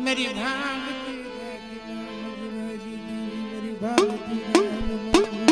मेरी भागती मेरी भागती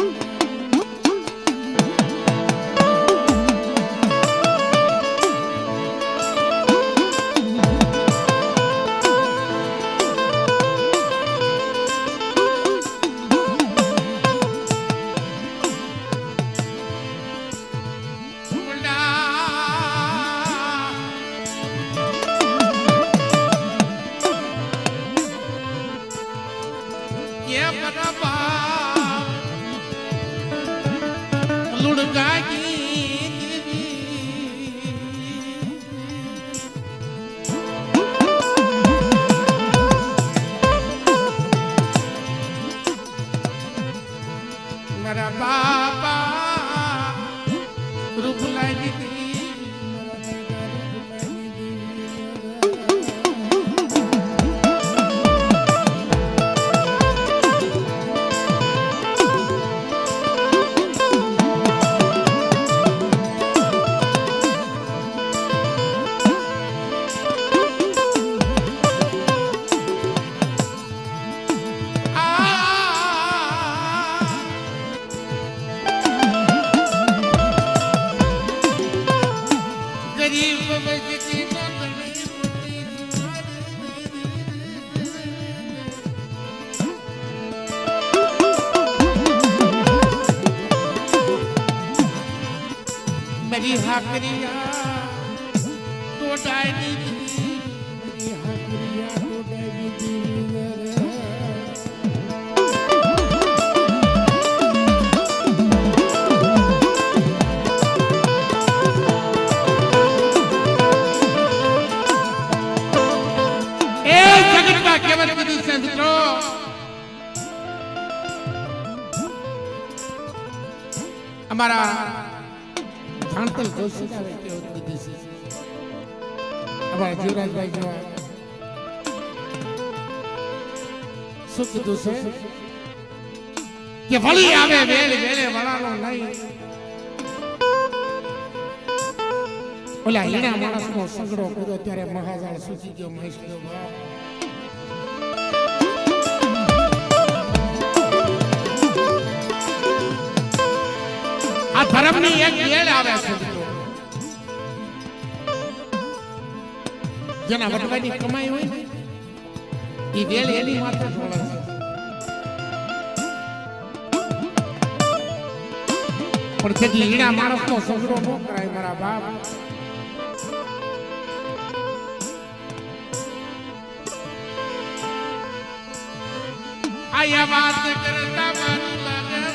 मेरा बाबा रूप लाई दी मेरी हाकरिया तो डायनी दी मेरी हाकरिया तो डायनी दी ए जगत का केवल विधि से मित्रों हमारा धानतल जोशी का व्यक्ति होते विधि से हमारा जीवराज भाई जो सुख दूसरे कि वली आवे वेले वेले वलानो नहीं ओला हीना मानस नो संगड़ो करो त्यारे महाजाल सूची जो महेश गयो बाप आ धर्म ની એક વેળ આવે છે જેના વટવાની કમાઈ હોય ને ઈ વેળ એની માથે છોડે છે પણ જેટલી હીણા માણસનો સગડો ન કરાય મારા બાપ આયા વાત કરતા મારું લાગે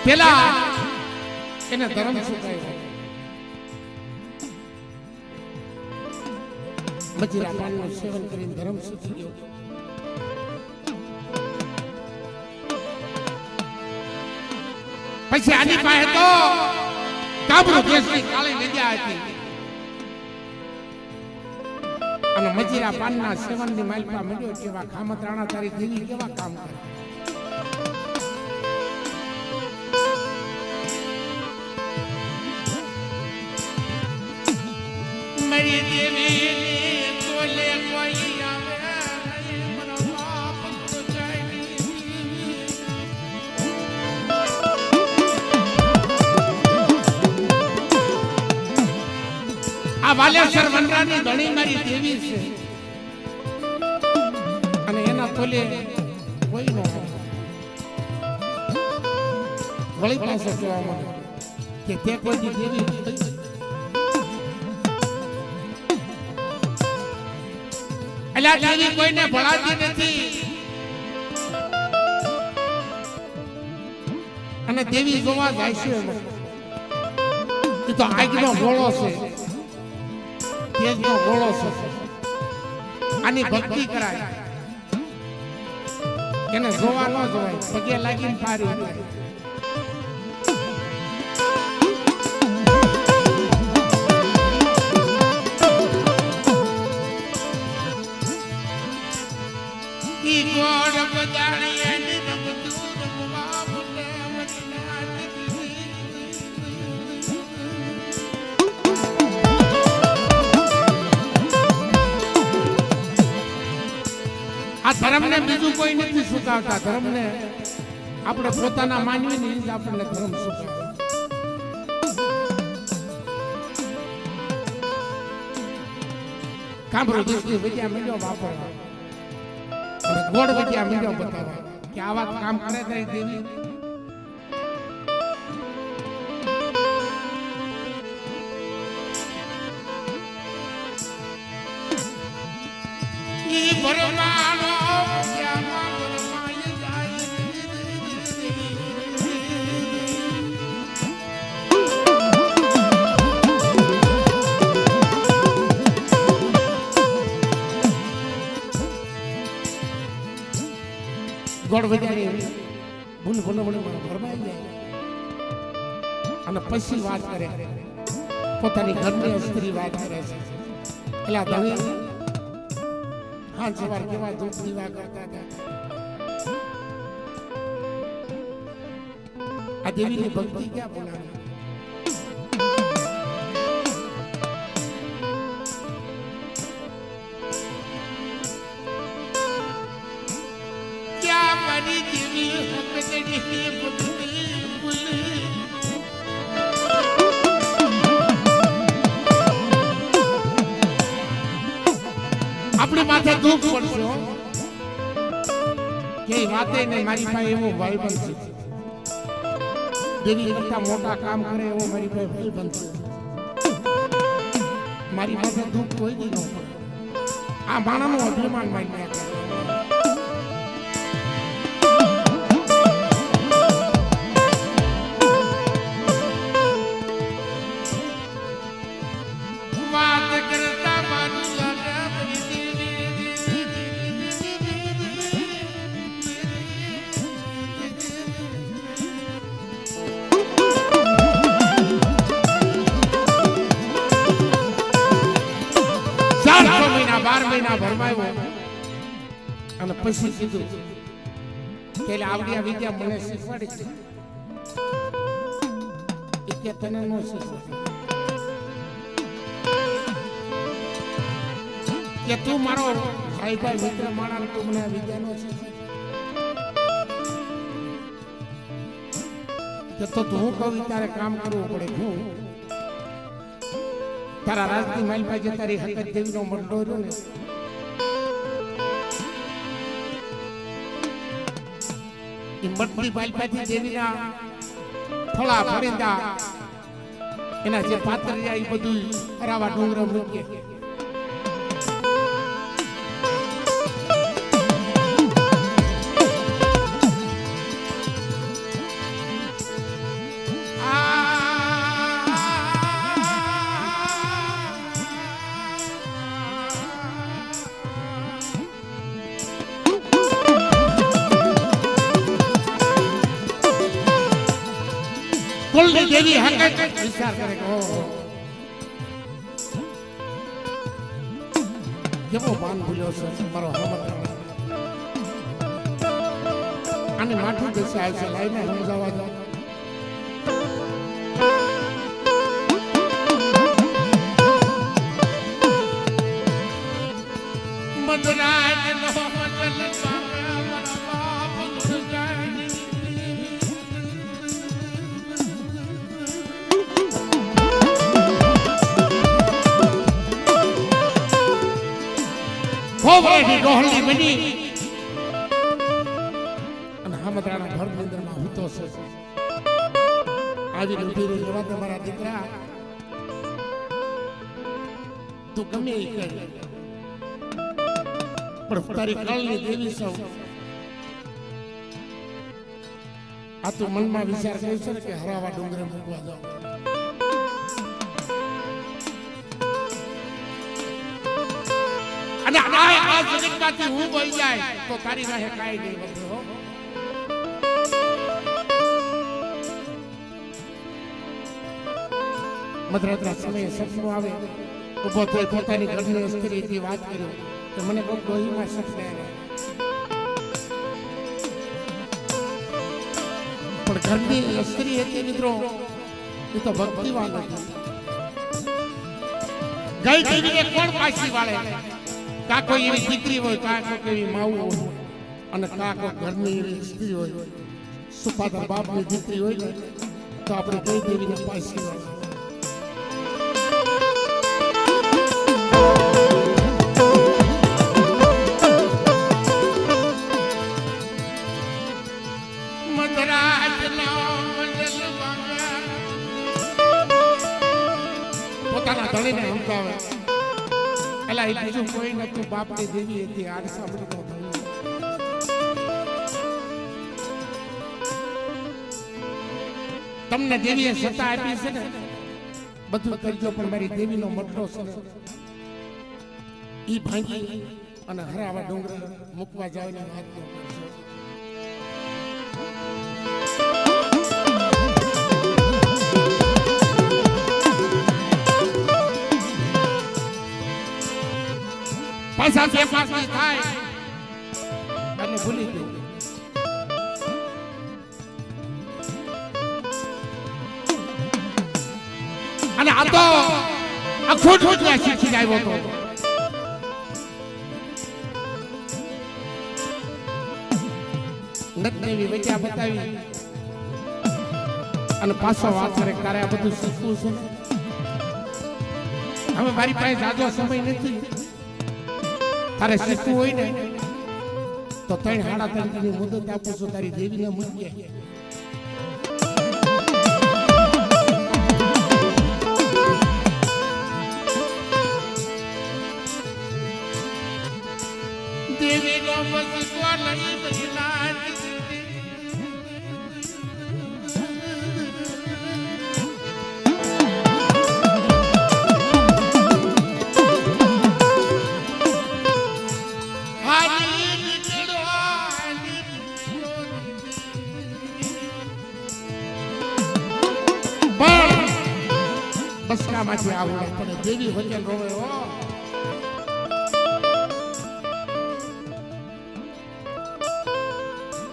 પેલા એને ધર્મ સુકાય મજીરા પાનનું સેવન કરીને ધર્મ સુકી ગયો પછી આની પાસે તો કાબરો દેશની કાળી વિદ્યા હતી અને મજીરા પાનના સેવનની માલપા મળ્યો કેવા ખામતરાણા તારી દેવી કેવા કામ કરે मेरी देवी ने तोले कोई आवे नहीं मनो बाप तो जाएगी आ वालेश्वर वनरानी धणी मारी देवी છે અને એના તોલે કોઈ ન વળી પાસે કહેવા માંગે કે તે કોઈ દેવી અલા દેવી કોઈને ભળાતી નથી અને દેવી જોવા જાય છે તો આગનો ગોળો છે તેજનો ગોળો છે આની ભક્તિ કરાય એને જોવા ન જોવાય પગે લાગીને પારી ઈ ગોળ બજાણી એની ધર્મને બીજું કોઈ નથી સુકાવતા. ધર્મને આપણે પોતાના માનવીની જ આપણને ધર્મ સુકાવે. કાંબરો દુષ્ટિ વિદ્યા મીડ્યો વાપરવા, ગોળ વિદ્યા મીડ્યો બતાવવા કે આવા કામ કરે તારી દેવી. ઈ ભરમાનો ક્યાંમાં ભરમાઈ જાય. ગોળ વિદ્યાની ભૂલ ભૂલ ભરમાઈ જાય અને પછી વાત કરે, પોતાની ઘરની સ્ત્રી વાત કરે છે. એલા ધણી હા સવાર કેવા ધૂપ દીવા કરતા હતા. આ દેવીની ભક્તિ ક્યાં બોલાવી. ક્યાં મારી દેવી હકડડી ભક્તિ બોલી. આપણી માથે દુઃખ પડશે કે વાતે ને મારી પાસે એવો ભાઈ બનશે. દેવી કરતા મોટા કામ કરે એવો મારી પાસે ભાઈ બનશે. મારી માથે દુઃખ કોઈ દી ન પડે. આ માણાનું અભિમાન મારી નાખે. વાત કરતા મારું ભરમાયો અને પછી કીધું કે આવડી આ વિદ્યા મને શીખવાડી છે. એ કે તને ન શીખવાડી કે તું મારો ભાઈ ભાઈ મિત્ર માણા તું મને આ વિદ્યા નો શીખવાડી કે તો હું કહું તારે કામ કરવું પડે. હું તારા રાજની માઇલ પાસે તારી હકત દેવીનો મંડો રહ્યો ને એ મટની માઇલ પાસે દેવીના ફળા ફરિંદા એના જે પાત્ર રહ્યા એ બધું હરાવા ડુંગર મૂકીએ. દેવી હકત વિચાર કરે કે કેવો માન ભૂલ્યો છે મારો હમત. આને માથું બેસી આવે છે. લાઈને સમજાવવા દો. મદરાજ નો મદલ ખોવરેથી ડોહલી બની અને હામદરાના ભર મંદિરમાં હૂતો છે. આવી ઉભી રહી જવા તમારા દીકરા તું ગમે એ કર પણ તારી કાળની દેવી સૌ. આ તું મનમાં વિચાર કર્યો છે ને કે હરાવા ડુંગરે મૂકવા જાવ. અને આ જગતમાંથી હું બોઈ જાય તો તારી વાહે કાઈ નહીં વધે. મધરાત્રા સમયે સપનું આવે ઉભો થઈ પોતાની ઘરની સ્ત્રીથી વાત કર્યો કે મને બહુ ડોહીમાં સપને આવ્યા. પણ ઘરની સ્ત્રી હતી મિત્રો એ તો ભક્તિવાન હતી. ગઈ દેવીને કોણ પાછી વાળે કા કોઈ એવી દીકરી હોય, કા કોઈ એવી માવું હોય, અને કા કોઈ ઘરની એવી સ્ત્રી હોય, સુપાતા બાપની દીકરી હોય ને, તો આપણે કઈ દેવીને પાછી હોય. પોતાના ધણીને સમજાવે, એલા એ બીજું કોઈ નતું, બાપની દેવી હતી. આ સાંભળી તો તમને દેવીએ સત્તા આપી છે ને, બધું કરજો, પણ મારી દેવીનો મટલો છે ને ઈ ભાંગી અને હરાવા ડુંગર મૂકવા જાવ ને વાત કરજો. પાછા બે પાછી થાય અને ભૂલી ગયું. અને આ તો અખોટ શીખી આવ્યો હતો. નટનેવી વચ્ચા બતાવી અને પાછો વાત કરે, તારે આ બધું શીખવું છે. હવે મારી પાસે જાજો સમય નથી. તારે શીખવું હોય ને તો 3-3.5 ની મુદત આપું છું. તારી દેવીને મૂકીએ. દેવીનો બસવા લઈ બજના બસકામાંથી આવું પણ દેવી વચન રોવે.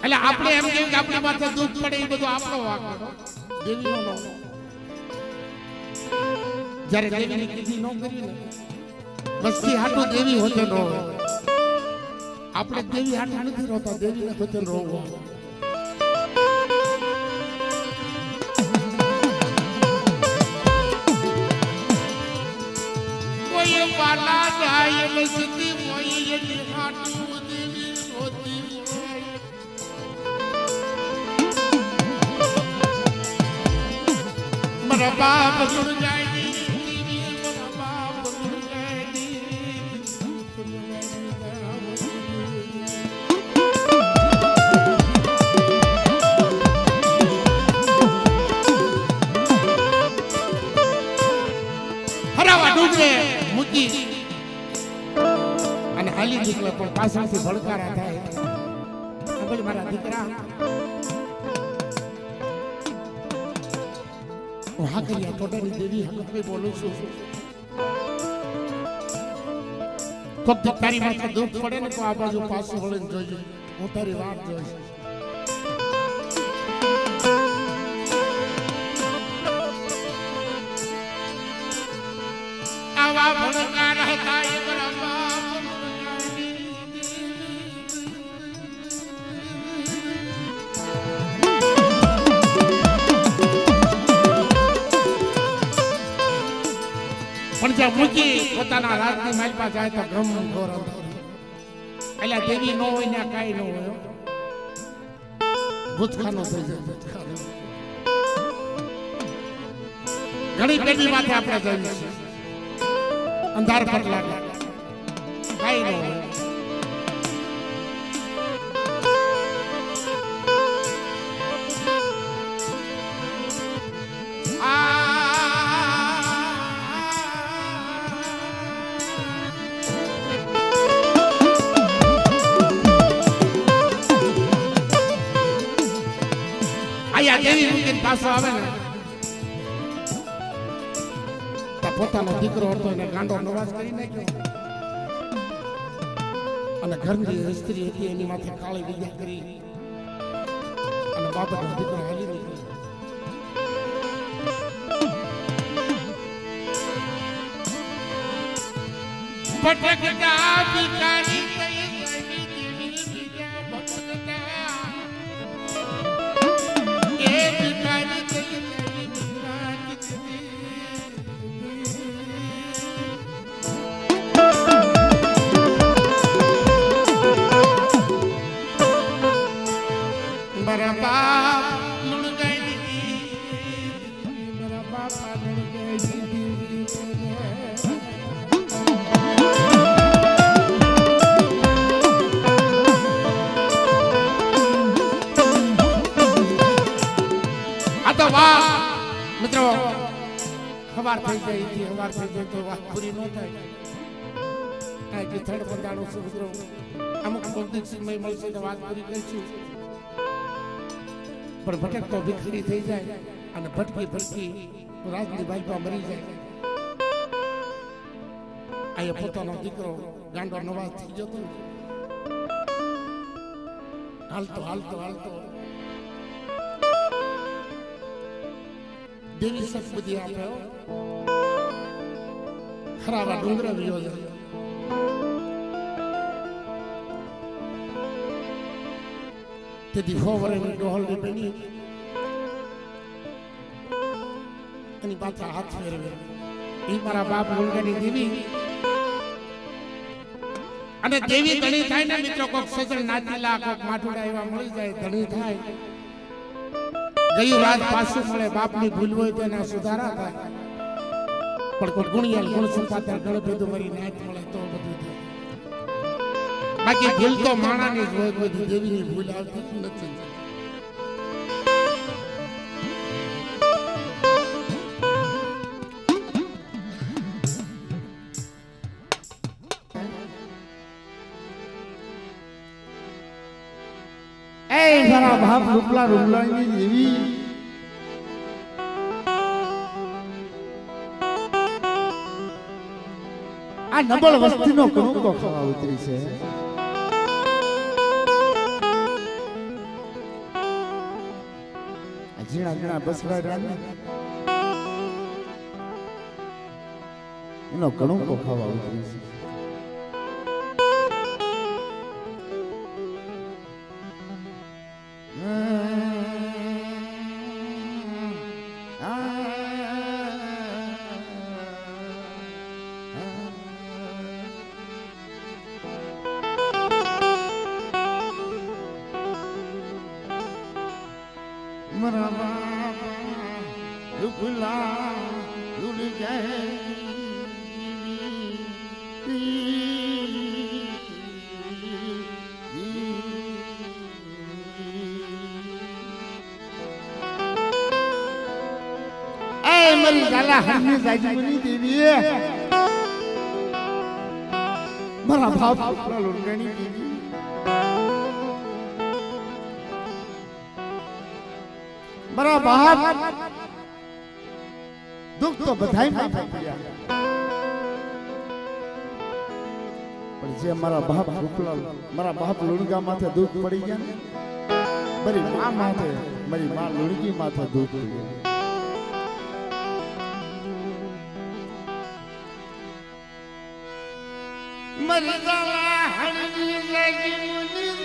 એટલે આપણે એમ કેવું કે આપણી માથે દુઃખ પડે એ બધું આપણો વાંક, દેવીનો ન. જ્યારે દેવીની કીધી ન કરી ને, બસથી હાટું દેવી વચન રોવે. આપણે દેવી હાટું નથી રોતા, દેવીને વચન રોવો. વાલા જાય લસતી મોઈ એની હાટું દેવી રોતી હોય. મારા બાપ ગુર જાય ની, મારા બાપ ગુર જાય ની. હરાવા ડુંગરે મૂકી અને હાલી નીકળે, પણ પાછળથી ભડકારા થાય. બોલ મારા દીકરા, હું હાકરિયા ટોટાની દેવી હકમે બોલું છું. કોક તારી માથે દુઃખ પડે ને તો આ બાજુ પાછું વળીને જોઈજો. હું તારી વાત જોઈશ. આવા ભડકારા થાય મારા બાપ. પણ જ્યાં મૂકી પોતાના રાજની માલપા જાય તો ગમ ઘોર. એટલે દેવી ન હોય ને કાંઈ ન હોય, ભૂતખાનો થઈ જાય. ભૂતખાનો ઘણી પેઢી માથે આપણે જોઈએ છીએ. અંધાર પર લાગે કાંઈ ન હોય. દેવી મૂકીને પાછો આવે ને, પોતાનો દીકરો હતો એને ગાંડો નવાજ કરી નાખ્યો અને ઘરની સ્ત્રી હતી એની માથે કાળી વિદ્યા કરી અને બાપનો દીકરો હાલી નીકળ્યો. ભટકતા ભિખારી થઈ ગઈ દેવી બીજા ભટકતા એ ભિખારી થઈ ગઈ मेरा बाप लुड़ गई मेरा बापा लुड़ गई तो वाह मित्रों हवार થઈ ગઈ હતી હવાર થઈ ગઈ તો વાત પૂરી ન થાય આ જે થડ બંધાણો છે મિત્રો અમુક બૌદ્ધિક સમય મળશે તો વાત પૂરી કરીશું પણ ભટકતો ભિખારી થઈ જાય અને ભટકી ભટકી રાજની બાજુમાં મરી જાય આ પોતાનો દીકરો ગાંડો નવાજ થઈ જતો હાલતો હાલતો હાલતો દેવી સદબુદ્ધિ આપ્યો ખરાવા ડુંગર વિયો જાય તેથી ફોવરેની ડોહલની બની એની પાછા હાથ ફેરવે એ મારા બાપ મુલગાની દેવી અને દેવી ધણી થાય ને મિત્રો કોક સજણ નાચેલા કોક માઠુડા એવા મળી જાય ધણી થાય ગયું રાત પાછું મળે બાપની ભૂલ હોય તો એના સુધારા થાય પણ કોઈ ગુણિયાલ ગુણ સંપાતા ગળ ભેદું મરી નાચ મળે તો બધું થાય બાકી ભૂલ તો માણાની જ હોય બધી દેવીની ભૂલ આવતી નથી મારા બાપ રૂપલા રૂપલાની દેવી આ નબળ વસ્તીનો કણુકો ખાવા ઉતરી છે ઝીણા ઝીણા બસડા એનો કણુકો ખાવા ઉતરી છે मरा बाबा रुपला रुल गए मरी गाला हरनी जाजमनी देवी मरा बाप रुपला रुल गई देवी मरा बाप दुख तो बधाई माथे पड़્યા પણ જે મારા બાપ રૂપલા મારા બાપ લુણગા માથે દુખ પડી ગયા ને મારી માં માથે મારી માં લુણગી માથે દુખ પડ્યું મરી ગલા હળની લાગી મુની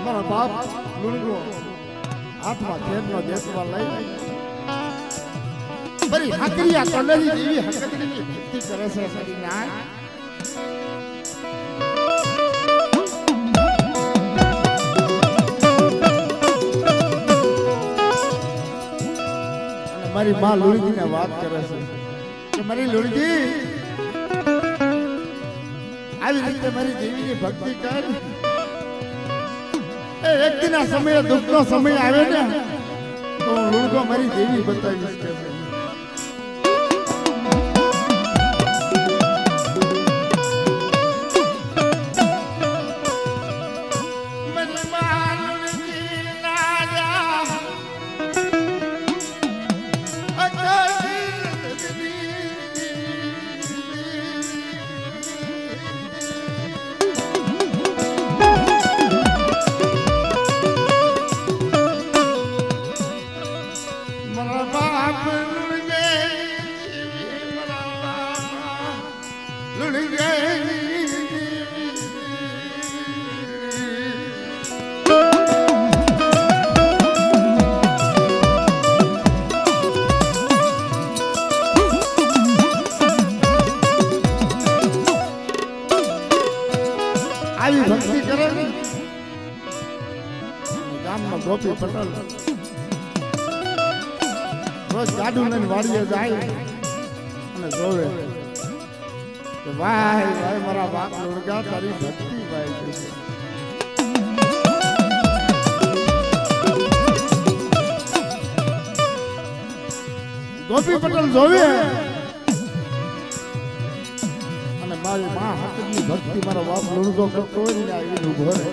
મારા બાપ લુણગો હાથમાં ખેરનો દેશવા લઈ બરી હાકરિયા કલરી દેવી હકતની ભક્તિ કરે છે સરી ના અને મારી માં લુણગીને વાત કરે છે કે મારી લુણગી આવી રીતે મારી દેવીની ભક્તિ કર એ એક દિના સમયે દુઃખનો સમય આવે ને તો હું લુણકો મારી દેવી બતાવીશ કે છે. આવી ભક્તિ કરે ને ગામમાં ગોપી પટેલ રોજ ગાડું લઈને વાડીએ જાય અને જોવે કે ભાઈ ભાઈ મારા બાપ લુણગા તારી ભક્તિ ભાઈ છે. ગોપી પટેલ જોવે અને મારી માં હકની ભક્તિ મારો બાપ લુણગો કરતો હોય ને આવીને ઉભો રહે.